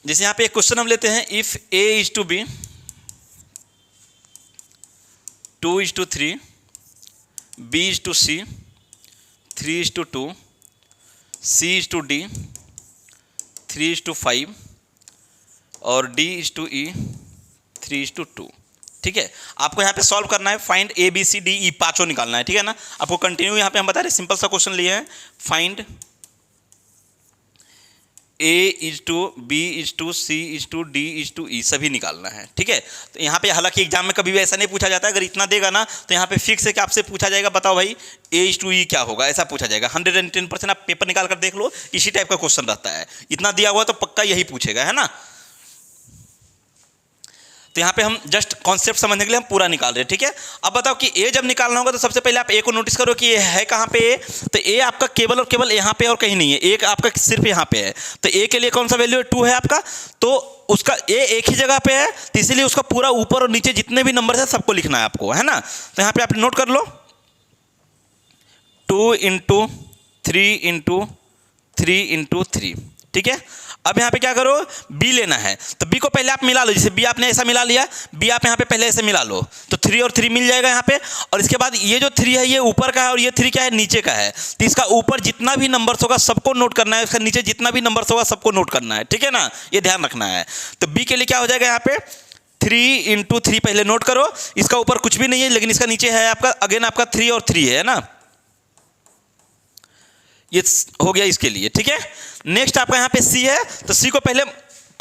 जैसे यहाँ पे एक क्वेश्चन हम लेते हैं, if A is to B 2:3, B is to C 3:2, C is to D 3:5 और डी इज टू ई 3:2, ठीक है। आपको यहाँ पे सॉल्व करना है, find A B C D E, पांचों निकालना है, ठीक है ना। आपको कंटिन्यू यहाँ पे हम बता रहे सिंपल सा क्वेश्चन लिए हैं, find A is to B is to C is to D is to E, सभी निकालना है, ठीक है। तो यहाँ पे हालांकि एग्जाम में कभी भी ऐसा नहीं पूछा जाता है, अगर इतना देगा ना तो यहाँ पे फिक्स है कि आपसे पूछा जाएगा बताओ भाई ए इज टू ई क्या होगा, ऐसा पूछा जाएगा। 110% आप पेपर निकाल कर देख लो, इसी टाइप का क्वेश्चन रहता है। इतना दिया हुआ तो पक्का यही पूछेगा, है ना। तो यहाँ पे हम जस्ट कॉन्सेप्ट समझने के लिए हम पूरा निकाल रहे हैं, ठीक है। अब बताओ कि ए जब निकालना होगा तो सबसे पहले आप ए को नोटिस करो कि ये है कहाँ पे ए, तो ए आपका केवल और केवल यहाँ पे और कहीं नहीं है, एक आपका सिर्फ यहाँ पे है। तो ए के लिए कौन सा वैल्यू है, 2 है आपका, तो उसका ए एक ही जगह पे है, तो इसीलिए उसका पूरा ऊपर और नीचे जितने भी नंबर है सबको लिखना है आपको, है ना। तो यहाँ पे आप नोट कर लो 2 × 3 × 3 × 3, ठीक है। अब यहाँ पे क्या करो, बी लेना है, तो बी को पहले आप मिला लो। जैसे बी आपने ऐसा मिला लिया, बी आप यहाँ पे पहले ऐसे मिला लो, तो 3 और 3 मिल जाएगा यहाँ पे। और इसके बाद ये जो 3 है ये ऊपर का है और ये 3 क्या है, नीचे का है। तो इसका ऊपर जितना भी नंबर्स होगा सबको नोट करना है, इसका नीचे जितना भी नंबर्स होगा सबको नोट करना है, ठीक है ना, ये ध्यान रखना है। तो बी के लिए क्या हो जाएगा यहाँ पे 3 × 3 पहले नोट करो, इसका ऊपर कुछ भी नहीं है लेकिन इसका नीचे है आपका अगेन आपका 3 और 3 है ना, ये हो गया इसके लिए, ठीक है। नेक्स्ट आपका यहाँ पे सी है, तो सी को पहले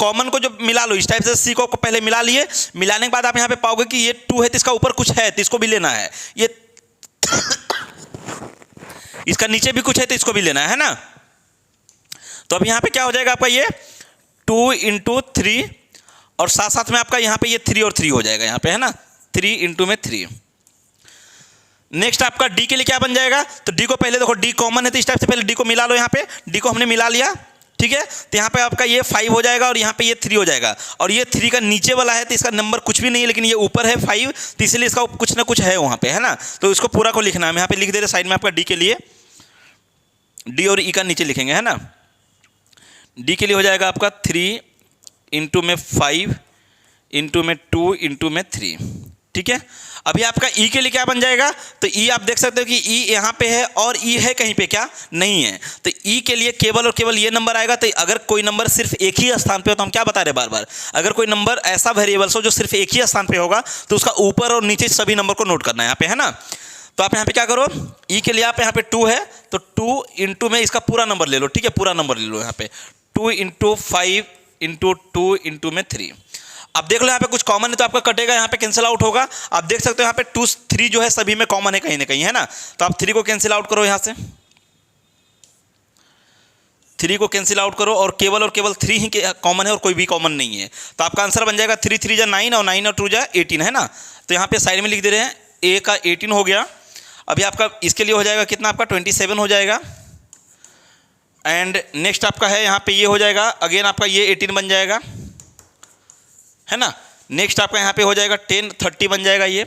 कॉमन को जो मिला लो, इस टाइप से सी को पहले मिला लिए। मिलाने के बाद आप यहाँ पे पाओगे कि ये 2 है तो इसका ऊपर कुछ है तो इसको भी लेना है, ये इसका नीचे भी कुछ है तो इसको भी लेना है ना। तो अब यहाँ पे क्या हो जाएगा आपका ये 2 × 3 और साथ साथ में आपका यहाँ पे ये 3 और 3 हो जाएगा यहाँ पे, है ना, 3 × 3। नेक्स्ट आपका डी के लिए क्या बन जाएगा, तो डी को पहले देखो डी कॉमन है तो इस टाइप से पहले डी को मिला लो। यहाँ पे डी को हमने मिला लिया, ठीक है। तो यहाँ पे आपका ये 5 हो जाएगा और यहाँ पे ये 3 हो जाएगा, और ये 3 का नीचे वाला है तो इसका नंबर कुछ भी नहीं है लेकिन ये ऊपर है 5, तो इसलिए इसका कुछ ना कुछ है वहाँ पे, है ना। तो इसको पूरा को लिखना है, हम यहाँ पे लिख दे रहे साइड में आपका डी के लिए, डी और ई का नीचे लिखेंगे, है ना। डी के लिए हो जाएगा आपका 3 × 5 × 2 × 3, ठीक है। अभी आपका ई के लिए क्या बन जाएगा, तो ई आप देख सकते हो कि ई यहाँ पे है और ई है कहीं पे क्या नहीं है, तो ई के लिए केवल और केवल ये नंबर आएगा। तो अगर कोई नंबर सिर्फ एक ही स्थान पे हो तो हम क्या बता रहे बार बार, अगर कोई नंबर ऐसा वेरिएबल्स हो जो सिर्फ एक ही स्थान पे होगा तो उसका ऊपर और नीचे सभी नंबर को नोट करना है यहाँ पे, है ना। तो आप यहाँ पे क्या करो, ई के लिए आप यहाँ पे 2 है तो 2 × में इसका पूरा नंबर ले लो, ठीक है, पूरा नंबर ले लो यहाँ पे 2 × 5 × 2 × 3। अब देख लो यहाँ पे कुछ कॉमन है तो आपका कटेगा, यहाँ पे कैंसिल आउट होगा। आप देख सकते हो यहाँ पे 2 3 जो है सभी में कॉमन है कहीं ना कहीं, है ना। तो आप 3 को कैंसिल आउट करो, यहाँ से 3 को कैंसिल आउट करो और केवल 3 ही कॉमन है और कोई भी कॉमन नहीं है। तो आपका आंसर बन जाएगा 3 × 3 = 9 और 9 और 2 = 18, है ना। तो यहाँ पे साइड में लिख दे रहे हैं ए का 18 हो गया। अभी आपका इसके लिए हो जाएगा कितना, आपका 27 हो जाएगा। एंड नेक्स्ट आपका है यहाँ पे ये हो जाएगा अगेन आपका ये 18 बन जाएगा, है ना। नेक्स्ट आपका यहाँ पे हो जाएगा 10 30 बन जाएगा। ये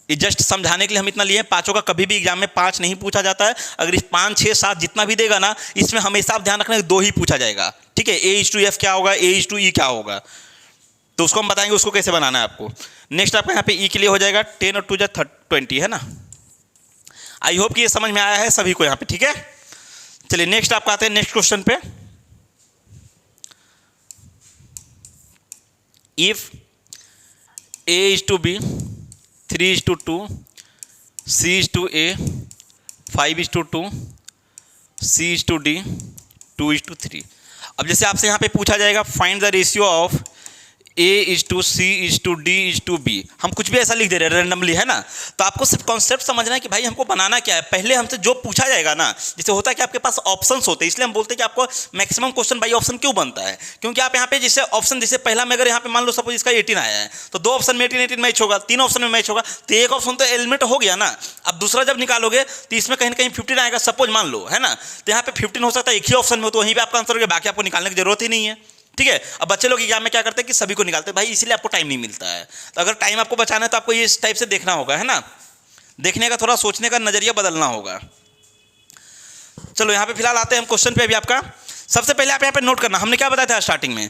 जस्ट समझाने के लिए हम इतना लिए, पांचों का कभी भी एग्जाम में 5 नहीं पूछा जाता है। अगर इस 5 6 7 जितना भी देगा ना, इसमें हमेशा आप ध्यान रखना 2 ही पूछा जाएगा, ठीक है। ठीक है, A/F क्या होगा, A/E क्या होगा, तो उसको हम बताएंगे उसको कैसे बनाना है आपको। नेक्स्ट आपका यहाँ पे E के लिए हो जाएगा 10 और 2 जा 20 है ना। आई होप कि ये समझ में आया है सभी को यहाँ पे, ठीक है। चलिए नेक्स्ट आपका आते हैं नेक्स्ट क्वेश्चन पे। If A/B 3:2 C/A 5:2 C/D 2:3। अब जैसे आपसे यहाँ पे पूछा जाएगा find the ratio of A/C/D/B, हम कुछ भी ऐसा लिख दे रहे हैं रैंडमली, है ना। तो आपको सिर्फ कॉन्सेप्ट समझना है कि भाई हमको बनाना क्या है। पहले हमसे जो पूछा जाएगा ना, जैसे होता है कि आपके पास ऑप्शंस होते हैं, इसलिए हम बोलते हैं कि आपको मैक्सिमम क्वेश्चन बाई ऑप्शन क्यों बनता है, क्योंकि आप यहाँ पे जैसे ऑप्शन, जैसे पहला में अगर यहाँ पे मान लो सपोज इसका 18 आया है, तो 2 ऑप्शन में 18 मैच होगा, 3 ऑप्शन में मैच होगा, तो एक ऑप्शन तो एलिमिनेट हो गया ना। अब दूसरा जब निकालोगे तो इसमें कहीं ना कहीं 15 आएगा सपोज मान लो, है ना। तो यहाँ पे 15 हो सकता है एक ही ऑप्शन में हो, तो वहीं पर आपका आंसर हो गया, बाकी आपको निकालने की जरूरत ही नहीं है, ठीक है। अब बच्चे लोग एग्जाम में क्या करते हैं कि सभी को निकालते हैं भाई, इसलिए आपको टाइम नहीं मिलता है। तो अगर टाइम आपको बचाना है तो आपको ये इस टाइप से देखना होगा, है ना। देखने का थोड़ा सोचने का नजरिया बदलना होगा। चलो यहाँ पे फिलहाल आते हैं हम क्वेश्चन पे। अभी आपका सबसे पहले आप यहाँ पे नोट करना, हमने क्या बताया था स्टार्टिंग में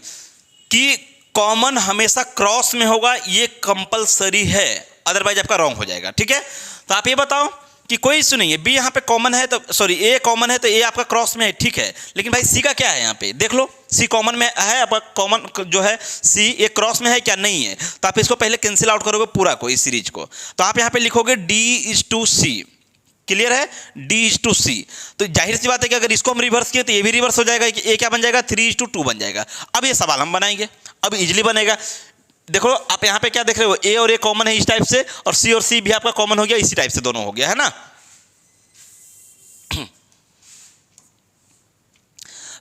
कि कॉमन हमेशा क्रॉस में होगा, ये कंपलसरी है, अदरवाइज आपका रॉन्ग हो जाएगा, ठीक है। तो आप ये बताओ कि कोई इशू नहीं है, बी यहाँ पे कॉमन है तो सॉरी ए कॉमन है तो ए आपका क्रॉस में है, ठीक है। लेकिन भाई सी का क्या है, यहाँ पे देख लो, सी कॉमन में है आपका, कॉमन जो है सी ए क्रॉस में है क्या, नहीं है। तो आप इसको पहले कैंसिल आउट करोगे पूरा को, इस सीरीज को। तो आप यहाँ पे लिखोगे D/C, क्लियर है, D/C। तो जाहिर सी बात है कि अगर इसको हम रिवर्स किए तो ये भी रिवर्स हो जाएगा, कि ए क्या बन जाएगा 3:2 बन जाएगा। अब ये सवाल हम बनाएंगे, अब इजिली बनेगा। देखो आप यहाँ पे क्या देख रहे हो, ए और ए कॉमन है इस टाइप से, और सी और सी भी आपका कॉमन हो गया, इसी टाइप से दोनों हो गया, है ना।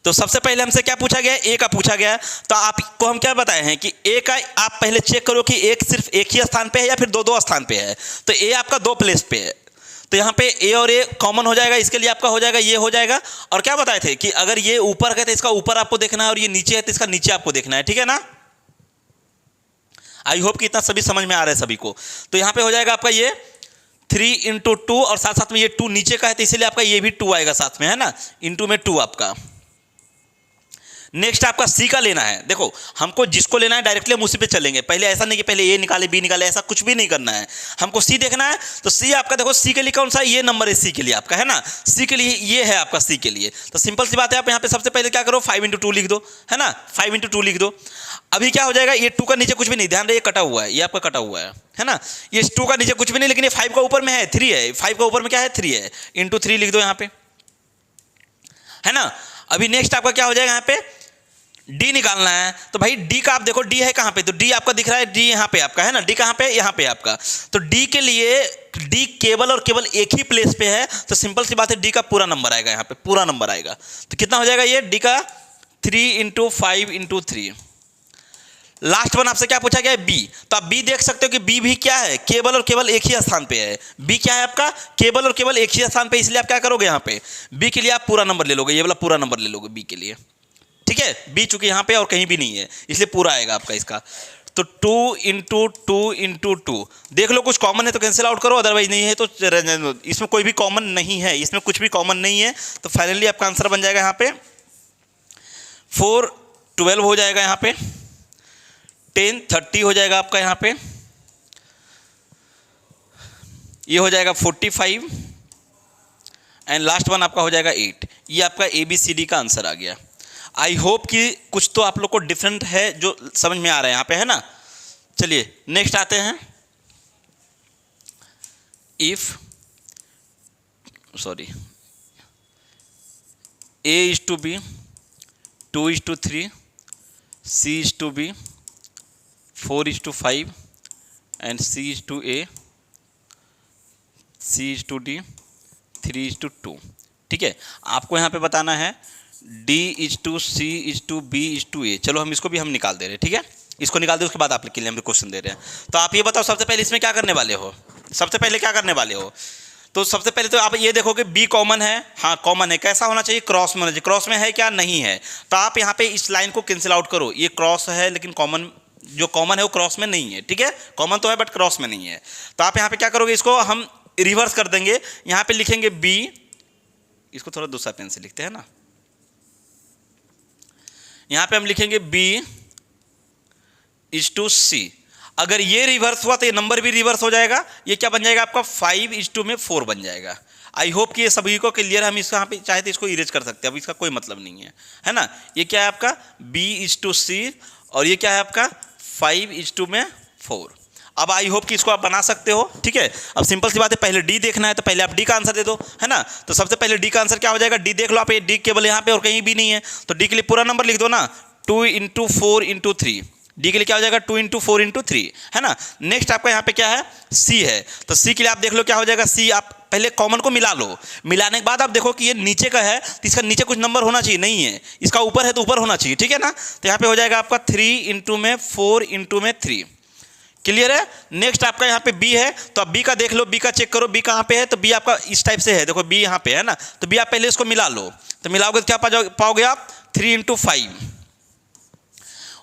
तो सबसे पहले हमसे क्या पूछा गया, ए का पूछा गया। तो आपको हम क्या बताए हैं कि ए का आप पहले चेक करो कि एक सिर्फ एक ही स्थान पे है या फिर दो दो स्थान पे है। तो ए आपका 2 प्लेस पे है, तो यहाँ पे ए और ए कॉमन हो जाएगा, इसके लिए आपका हो जाएगा ये हो जाएगा। और क्या बताए थे कि अगर ये ऊपर है तो इसका ऊपर आपको देखना है, और ये नीचे है तो इसका नीचे आपको देखना है, ठीक है ना। आई होप कि इतना सभी समझ में आ रहा है सभी को। तो यहाँ पे हो जाएगा आपका ये 3×2, और साथ साथ में ये 2 नीचे का है तो इसीलिए आपका ये भी 2 आएगा साथ में, है ना, इंटू में 2 आपका। नेक्स्ट आपका सी का लेना है। देखो हमको जिसको लेना है डायरेक्टली हम उसी पे चलेंगे, पहले ऐसा नहीं कि पहले ए निकाले बी निकाले, ऐसा कुछ भी नहीं करना है, हमको सी देखना है। तो सी आपका देखो, सी के लिए कौन सा ये नंबर है, सी के लिए आपका, है ना, सी के लिए ये है आपका, सी के लिए। तो सिंपल सी बात है, आप यहाँ पे सबसे पहले क्या करो 5×2 लिख दो, है ना, 5×2 लिख दो। अभी क्या हो जाएगा, ये 2 का नीचे कुछ भी नहीं, ध्यान रहे ये कटा हुआ है, ये आपका कटा हुआ है ना। ये 2 का नीचे कुछ भी नहीं, लेकिन ये 5 का ऊपर में है 3 है, 5 का ऊपर में क्या है 3 है, इंटू 3 लिख दो यहाँ पे, है ना। अभी नेक्स्ट आपका क्या हो जाएगा, यहाँ पे डी निकालना है। तो भाई डी का आप देखो, डी है कहाँ पे, तो डी आपका दिख रहा है, डी यहाँ पे आपका, है ना, डी कहाँ पे, यहाँ पे आपका। तो डी के लिए डी केवल और केवल एक ही प्लेस पे है, तो सिंपल सी बात है डी का पूरा नंबर आएगा, यहाँ पे पूरा नंबर आएगा। तो कितना हो जाएगा ये, डी का 3×5×3। लास्ट वन आपसे क्या पूछा गया है, बी। तो आप बी देख सकते हो कि बी भी क्या है, केवल और केवल एक ही स्थान पे है। बी क्या है आपका, केवल और केवल एक ही स्थान पे, इसलिए आप क्या करोगे यहाँ पे बी के लिए आप पूरा नंबर ले लोगे, ये वाला पूरा नंबर ले लोगे बी के लिए, ठीक है। बी चूंकि यहाँ पे और कहीं भी नहीं है इसलिए पूरा आएगा आपका इसका। तो 2×2×2 देख लो, कुछ कॉमन है तो कैंसिल आउट करो, अदरवाइज नहीं है तो इसमें कोई भी कॉमन नहीं है, इसमें कुछ भी कॉमन नहीं है। तो फाइनली आपका आंसर बन जाएगा यहाँ पे 4 12 हो जाएगा, यहाँ पे 10 30 हो जाएगा आपका, यहाँ पे ये हो जाएगा 45, एंड लास्ट वन आपका हो जाएगा 8। ये आपका ABCD का आंसर आ गया। आई होप कि कुछ तो आप लोग को डिफरेंट है जो समझ में आ रहा है यहाँ पे, है ना। चलिए नेक्स्ट आते हैं। If sorry A/B 2:3 C/B 4:5 and C/A C/D 3:2, ठीक है। आपको यहाँ पे बताना है D/C/B/A। चलो हम इसको भी हम निकाल दे रहे हैं, ठीक है, इसको निकाल दे, उसके बाद आप के लिए हम क्वेश्चन दे रहे हैं। तो आप ये बताओ सबसे पहले इसमें क्या करने वाले हो, सबसे पहले क्या करने वाले हो। तो सबसे पहले तो आप ये देखोगे बी कॉमन है, हाँ कॉमन है, कैसा होना चाहिए, क्रॉस में होना चाहिए। क्रॉस में है क्या, नहीं है। तो आप यहाँ पे इस लाइन को कैंसिल आउट करो, ये क्रॉस है लेकिन कॉमन, जो कॉमन है वो क्रॉस में नहीं है, ठीक है, कॉमन तो है बट क्रॉस में नहीं है। तो आप यहाँ पे क्या करोगे, इसको हम रिवर्स कर देंगे, यहाँ पे लिखेंगे बी, इसको थोड़ा दूसरा पेन से लिखते हैं ना, यहाँ पे हम लिखेंगे B/C। अगर ये रिवर्स हुआ तो ये नंबर भी रिवर्स हो जाएगा, ये क्या बन जाएगा आपका 5:4 बन जाएगा। आई होप कि ये सभी को क्लियर है। हम इसको यहाँ पे चाहे तो इसको इरेज कर सकते हैं, अब इसका कोई मतलब नहीं है ना। ये क्या है आपका B/C और ये क्या है आपका 5:4। अब आई होप कि इसको आप बना सकते हो, ठीक है। अब सिंपल सी बात है, पहले डी देखना है तो पहले आप डी का आंसर दे दो, है ना। तो सबसे पहले डी का आंसर क्या हो जाएगा, डी देख लो आप, ये डी केवल यहाँ पे और कहीं भी नहीं है, तो डी के लिए पूरा नंबर लिख दो ना, 2 × 4 × 3। डी के लिए क्या हो जाएगा 2 × 4 × 3, है ना। नेक्स्ट आपका यहाँ पे क्या है, सी है, तो सी के लिए आप देख लो क्या हो जाएगा। सी आप पहले कॉमन को मिला लो, मिलाने के बाद आप देखो कि ये नीचे का है तो इसका नीचे कुछ नंबर होना चाहिए, नहीं है, इसका ऊपर है तो ऊपर होना चाहिए, ठीक है ना। तो यहाँ पे हो जाएगा आपका 3 × 4 × 3। क्लियर है। नेक्स्ट आपका यहाँ पे बी है, तो अब बी का देख लो, बी का चेक करो, बी कहाँ पे है, तो बी आपका इस टाइप से है, देखो बी यहाँ पे है ना। तो बी आप पहले इसको मिला लो, तो मिलाओगे तो क्या पाओगे आप 3 × 5।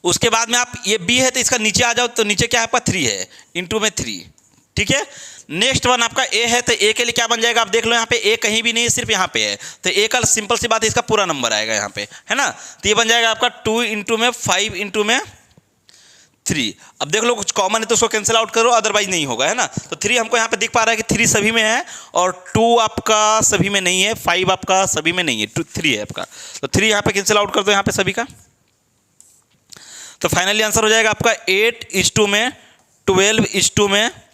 उसके बाद में आप ये बी है तो इसका नीचे आ जाओ, तो नीचे क्या है आपका 3 है, इंटू में 3, ठीक है। नेक्स्ट वन आपका ए है, तो ए के लिए क्या बन जाएगा, आप देख लो यहाँ पे ए कहीं भी नहीं है, सिर्फ यहाँ पे है, तो ए का सिंपल सी बात है, इसका पूरा नंबर आएगा यहाँ पे, है ना। तो ये बन जाएगा आपका 2 × 5 × 3। अब देख लो कुछ कॉमन है तो उसको कैंसिल आउट करो, अदरवाइज नहीं होगा, है ना। तो 3 हमको यहाँ पे दिख पा रहा है कि 3 सभी में है और 2 आपका सभी में नहीं है, 5 आपका सभी में नहीं है, 3 है आपका। तो 3 यहाँ पे कैंसिल आउट कर दो यहाँ पे सभी का, तो फाइनली आंसर हो जाएगा आपका 8:12,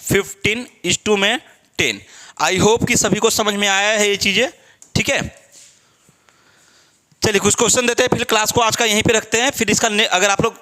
15:10। आई होप कि सभी को समझ में आया है ये चीज़ें, ठीक है। चलिए कुछ क्वेश्चन देते हैं, फिर क्लास को आज का यहीं पे रखते हैं। फिर इसका अगर आप लोग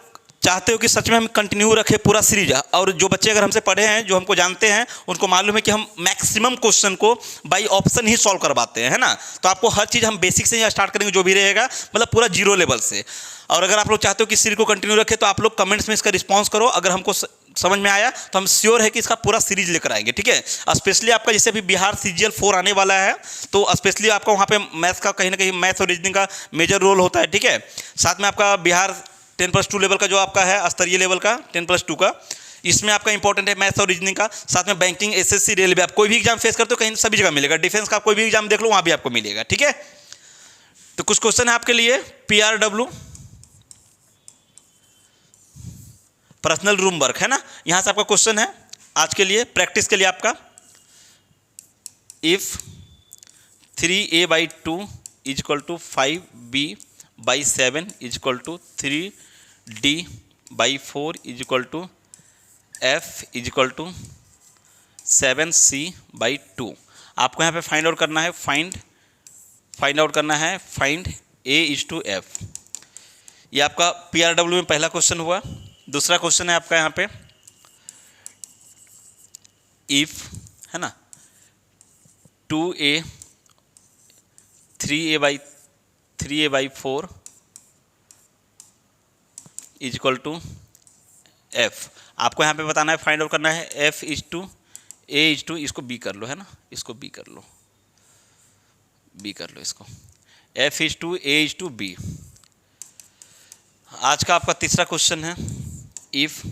चाहते हो कि सच में हम कंटिन्यू रखें पूरा सीरीज, और जो बच्चे अगर हमसे पढ़े हैं, जो हमको जानते हैं, उनको मालूम है कि हम मैक्सिमम क्वेश्चन को बाय ऑप्शन ही सॉल्व करवाते हैं, है ना। तो आपको हर चीज़ हम बेसिक से ही स्टार्ट करेंगे, जो भी रहेगा मतलब पूरा 0 लेवल से। और अगर आप लोग चाहते हो कि सीरीज को कंटिन्यू रखें, तो आप लोग कमेंट्स में इसका रिस्पॉन्स करो। अगर हमको समझ में आया तो हम श्योर है कि इसका पूरा सीरीज लेकर आएंगे, ठीक है। स्पेशली आपका जैसे अभी बिहार CGL 4 आने वाला है, तो स्पेशली आपका वहाँ पे मैथ्स का कहीं ना कहीं मैथ्स और रीजनिंग का मेजर रोल होता है, ठीक है। साथ में आपका बिहार 10+2 लेवल का जो आपका है, स्तरीय लेवल का 10+2 का, इसमें आपका इंपॉर्टेंट है मैथ्स और रीजनिंग का। साथ में बैंकिंग, SSC, रेलवे, आप कोई भी एग्जाम फेस करते हो कहीं सभी जगह मिलेगा। डिफेंस का कोई भी एग्जाम देख लो, वहाँ भी आपको मिलेगा, ठीक है। तो कुछ क्वेश्चन है आपके लिए। PRW पर्सनल रूम वर्क, है ना, यहाँ से आपका क्वेश्चन है आज के लिए, प्रैक्टिस के लिए आपका। If 3a/2 = 5b/7 = 3d/4 = f = 7c/2। आपको यहाँ पे फाइंड आउट करना है, फाइंड आउट करना है, फाइंड a/f। ये आपका PRW में पहला क्वेश्चन हुआ। दूसरा क्वेश्चन है आपका यहाँ पे, इफ, है ना, 3a/4 = f। आपको यहाँ पे बताना है, फाइंड आउट करना है f = a/, इसको b कर लो, है ना, इसको b कर लो, इसको f = a/b। आज का आपका तीसरा क्वेश्चन है, if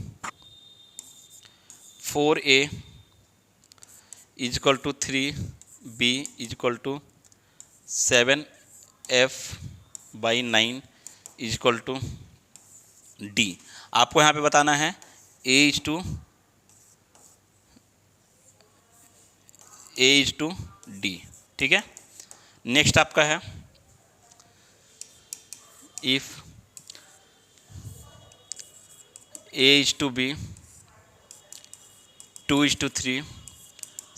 4a = 3b = 7f/9 = d। आपको यहाँ पे बताना है a/d, ठीक है। नेक्स्ट आपका है, इफ a/b 2:3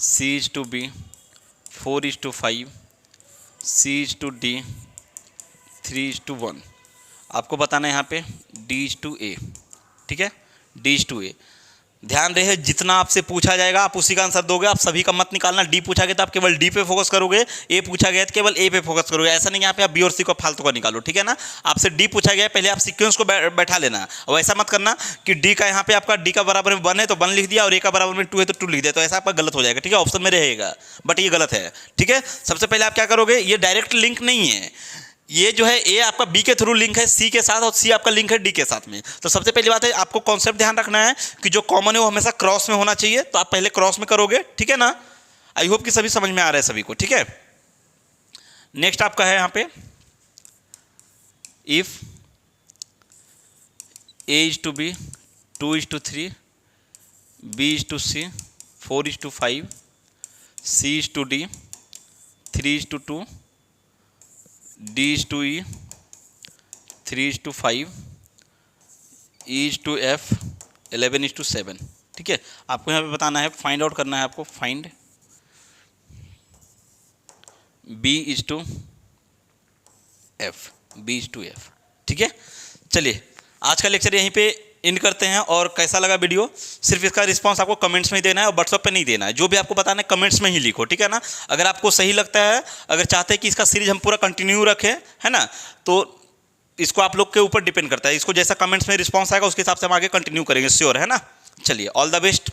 c/b 4:5 c/d 3:1। आपको बताना है यहाँ पे d/a, ठीक है, d/a। ध्यान रहे, जितना आपसे पूछा जाएगा आप उसी का आंसर दोगे, आप सभी का मत निकालना। डी पूछा गया तो आप केवल डी पे फोकस करोगे, ए पूछा गया तो केवल ए पे फोकस करोगे। ऐसा नहीं यहाँ पे आप बी और सी को फालतू का निकालो, ठीक है ना। आपसे डी पूछा गया, पहले आप सीक्वेंस को बैठा लेना, और ऐसा मत करना कि डी का यहाँ पे आपका डी का बराबर में 1 है तो 1 लिख दिया, और ए का बराबर में 2 है तो 2 लिख दिया, तो ऐसा आपका गलत हो जाएगा, ठीक है। ऑप्शन में रहेगा, बट ये गलत है, ठीक है। सबसे पहले आप क्या करोगे, ये डायरेक्ट लिंक नहीं है, ये जो है ए आपका बी के थ्रू लिंक है सी के साथ, और सी आपका लिंक है डी के साथ में। तो सबसे पहली बात है, आपको कॉन्सेप्ट ध्यान रखना है कि जो कॉमन है वो हमेशा क्रॉस में होना चाहिए, तो आप पहले क्रॉस में करोगे, ठीक है ना। आई होप कि सभी समझ में आ रहा है सभी को, ठीक है। नेक्स्ट आपका है यहाँ पे, if A/B, 2:3, B/C, 4:5, C/D, 3:2, D/E, 3:5, E/F, 11:7। ठीक है, आपको यहाँ पे बताना है, फाइंड आउट करना है आपको, फाइंड B/F, B/F। ठीक है, चलिए आज का लेक्चर यहीं पे एंड करते हैं। और कैसा लगा वीडियो, सिर्फ इसका रिस्पांस आपको कमेंट्स में ही देना है और व्हाट्सएप पे नहीं देना है। जो भी आपको बताना है कमेंट्स में ही लिखो, ठीक है ना। अगर आपको सही लगता है, अगर चाहते हैं कि इसका सीरीज हम पूरा कंटिन्यू रखें, है ना, तो इसको आप लोग के ऊपर डिपेंड करता है। इसको जैसा कमेंट्स में रिस्पांस आएगा उसके हिसाब से हम आगे कंटिन्यू करेंगे, श्योर है ना। चलिए, ऑल द बेस्ट।